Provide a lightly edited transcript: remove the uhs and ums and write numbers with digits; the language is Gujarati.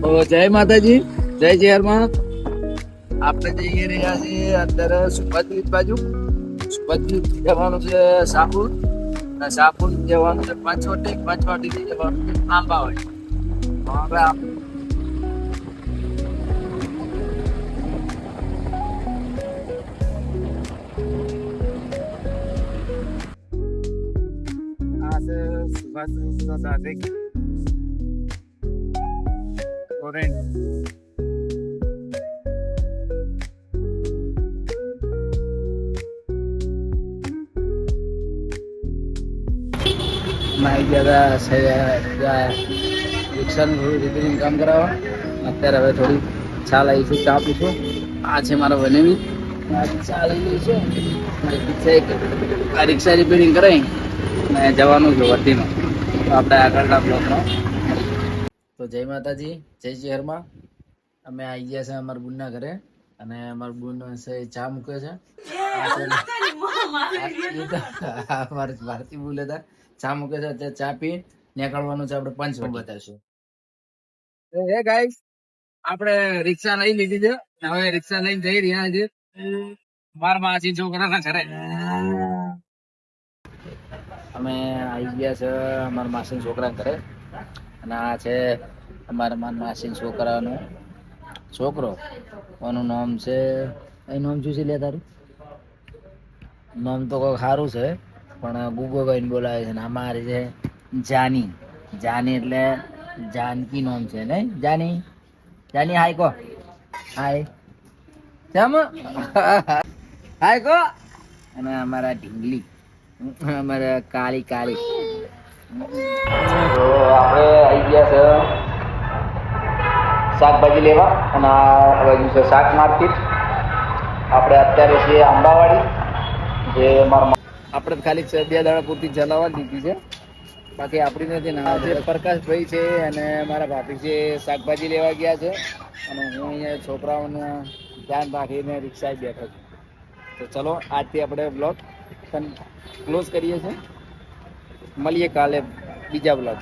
જય માતાજી, જય જયરમાં. આપણે જઈ રહ્યા છીએ અત્યારે સુપતલી બાજુ. સુપતલી જવાનું છે સાપુર, અને સાપુર જવાનું છે પંચવટી, પંચવટી જવાનું છે આંબાવાડી. હવે આ છે સુભાષ સાથે રિક્ષાનું થોડું રિપેરિંગ કામ કરાવવા. અત્યારે હવે થોડી ચા લઈશું, ચા પીશું. આ છે મારા બનેવી ચા લઈ લઈશું. આ રિક્ષા રિપેરિંગ કરાવી ને જવાનું છે વર્ધીમાં. તો આપણે આગળના બ્લોકમાં. તો જય માતાજી, જય શહેરમાં. અમે આવી ગયા છે અમારા બુનના ઘરે, અને અમારા બુન છે ચા મૂકે છે. અમારે ભારતી બોલે હતા ચા મૂકે છે. અત્યારે ચા પી નીકળવાનું છે. આપણે પંચવટી બતાવીશું. હે ગાઈસ, આપણે રિક્ષા લઈ લીધી છે. હવે રિક્ષા લઈને જઈ રહ્યા છે મારા માસી છોકરાના ઘરે. અમે આવી ગયા છે અમારા માસી છોકરા ઘરે, અને આ છે અમારા માસી છોકરાનો છોકરો. એનું નામ છે, એનું નામ શું છે લે તારું? નામ તો કોઈ સારું છે, પણ ગુગો કહીને બોલાવે છે. ને અમારે છે જાની. જાની એટલે જાનકી નામ છે ને? જાની, જાની હાય કો, હાય ચમ હાય કો. અને અમારા ઢીંગલી, અમારા કાળી કાળી. તો આપણે આવી ગયા છે શાકભાજી લેવા, અને આ બાજુ છે શાક માર્કેટ. આપણે અત્યારે છીએ આંબાવાડી. જે આપણે ખાલી 2 દાડા પૂરતી ચલાવવા દીધી છે, બાકી આપણી નથી. ને આજે પ્રકાશભાઈ છે અને મારા ભાભી છે શાકભાજી લેવા ગયા છે, અને હું અહીંયા છોકરાઓને ધ્યાન રાખીને રિક્ષા બેઠો છું. તો ચલો આજથી આપણે બ્લોગ ક્લોઝ કરીએ છીએ. મળીએ કાલે બીજા બ્લોગ.